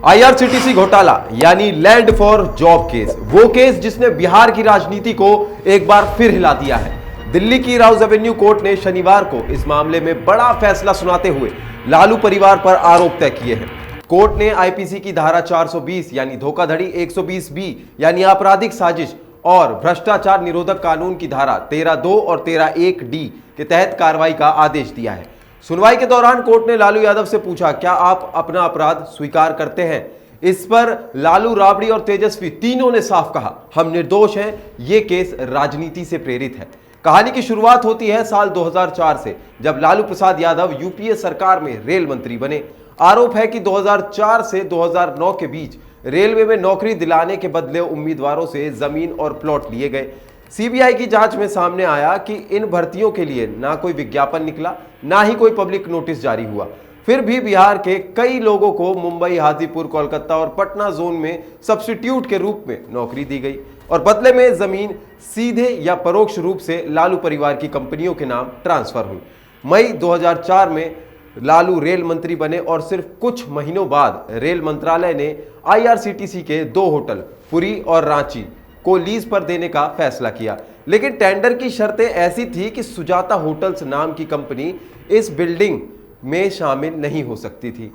IRCTC घोटाला यानी land for job case, वो केस जिसने बिहार की राजनीति को एक बार फिर हिला दिया है। दिल्ली की राउज एवेन्यू कोर्ट ने शनिवार को इस मामले में बड़ा फैसला सुनाते हुए लालू परिवार पर आरोप तय किए हैं। कोर्ट ने आईपीसी की धारा 420 यानी धोखाधड़ी, 120 बी यानी आपराधिक साजिश और भ्रष्टाचार निरोधक कानून की धारा 13(2) और 13(1) के तहत कार्रवाई का आदेश दिया है। सुनवाई के दौरान कोर्ट ने लालू यादव से पूछा, क्या आप अपना अपराध स्वीकार करते हैं? इस पर लालू, राबड़ी और तेजस्वी तीनों ने साफ कहा, हम निर्दोष हैं, ये केस राजनीति से प्रेरित है। कहानी की शुरुआत होती है साल 2004 से, जब लालू प्रसाद यादव यूपीए सरकार में रेल मंत्री बने। आरोप है कि 2004 से 2009 के बीच रेलवे में नौकरी दिलाने के बदले उम्मीदवारों से जमीन और प्लॉट लिए गए। सीबीआई की जांच में सामने आया कि इन भर्तियों के लिए ना कोई विज्ञापन निकला, ना ही कोई पब्लिक नोटिस जारी हुआ। फिर भी बिहार के कई लोगों को मुंबई, हाजीपुर, कोलकाता और पटना जोन में सब्स्टिट्यूट के रूप में नौकरी दी गई और बदले में जमीन सीधे या परोक्ष रूप से लालू परिवार की कंपनियों के नाम ट्रांसफर हुई। मई 2004 में लालू रेल मंत्री बने और सिर्फ कुछ महीनों बाद रेल मंत्रालय ने आईआरसीटीसी के 2 होटल पुरी और रांची को लीज पर देने का फैसला किया। लेकिन टेंडर की शर्तें ऐसी थी कि सुजाता होटल्स नाम की कंपनी इस बिल्डिंग में शामिल नहीं हो सकती थी।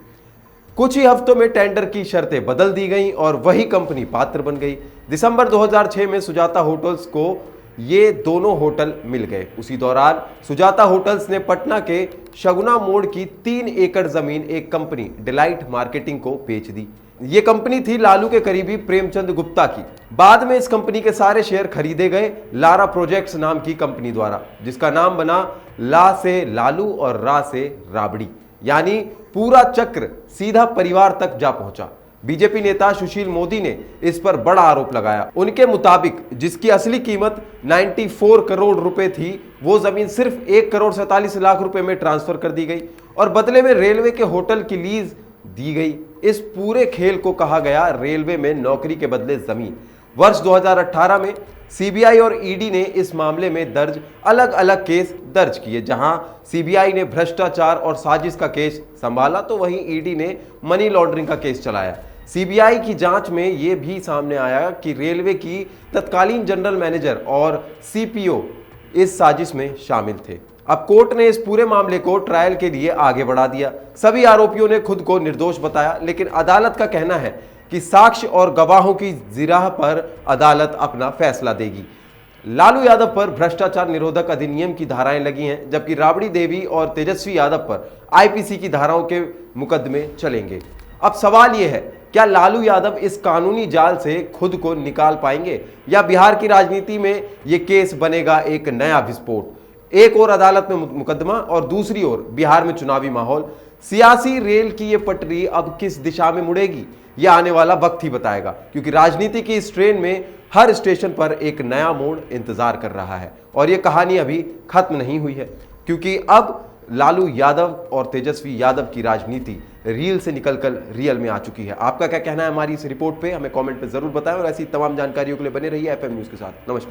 कुछ ही हफ्तों में टेंडर की शर्तें बदल दी गईं और वही कंपनी पात्र बन गई। दिसंबर 2006 में सुजाता होटल्स को ये दोनों होटल मिल गए। उसी दौरान सुजाता होटल्स ने पटना के शगुना मोड़ की 3 एकड़ जमीन एक कंपनी डिलाइट मार्केटिंग को बेच दी। ये कंपनी थी लालू के करीबी प्रेमचंद गुप्ता की। बाद में इस कंपनी के सारे शेयर खरीदे गए लारा प्रोजेक्ट्स नाम की कंपनी द्वारा, जिसका नाम बना ला से लालू और रा से राबड़ी, यानी पूरा चक्र सीधा परिवार तक जा पहुंचा। बीजेपी नेता सुशील मोदी ने इस पर बड़ा आरोप लगाया। उनके मुताबिक जिसकी असली कीमत 94 करोड़ रुपए थी, वो जमीन सिर्फ 1 करोड़ 47 लाख रुपए में ट्रांसफर कर दी गई और बदले में रेलवे के होटल की लीज दी गई। इस पूरे खेल को कहा गया रेलवे में नौकरी के बदले जमीन। वर्ष 2018 में सीबीआई और ईडी ने इस मामले में दर्ज अलग अलग केस दर्ज किए। जहां सीबीआई ने भ्रष्टाचार और साजिश का केस संभाला, तो वहीं ईडी ने मनी लॉन्ड्रिंग का केस चलाया। सीबीआई की जांच में यह भी सामने आया कि रेलवे की तत्कालीन जनरल मैनेजर और सीपीओ इस साजिश में शामिल थे। अब कोर्ट ने इस पूरे मामले को ट्रायल के लिए आगे बढ़ा दिया। सभी आरोपियों ने खुद को निर्दोष बताया, लेकिन अदालत का कहना है कि साक्ष्य और गवाहों की जिराह पर अदालत अपना फैसला देगी। लालू यादव पर भ्रष्टाचार निरोधक अधिनियम की धाराएं लगी हैं, जबकि राबड़ी देवी और तेजस्वी यादव पर आईपीसी की धाराओं के मुकदमे चलेंगे। अब सवाल यह है, क्या लालू यादव इस कानूनी जाल से खुद को निकाल पाएंगे या बिहार की राजनीति में यह केस बनेगा एक नया विस्फोट? एक और अदालत में मुकदमा और दूसरी ओर बिहार में चुनावी माहौल। सियासी रेल की ये पटरी अब किस दिशा में मुड़ेगी, यह आने वाला वक्त ही बताएगा, क्योंकि राजनीति की इस ट्रेन में हर स्टेशन पर एक नया मोड़ इंतजार कर रहा है और यह कहानी अभी खत्म नहीं हुई है, क्योंकि अब लालू यादव और तेजस्वी यादव की राजनीति रील से निकलकर रियल में आ चुकी है। आपका क्या कहना है हमारी इस रिपोर्ट पे? हमें कमेंट पे जरूर बताएं और ऐसी तमाम जानकारियों के लिए बने रहिए एफएम न्यूज के साथ। नमस्कार।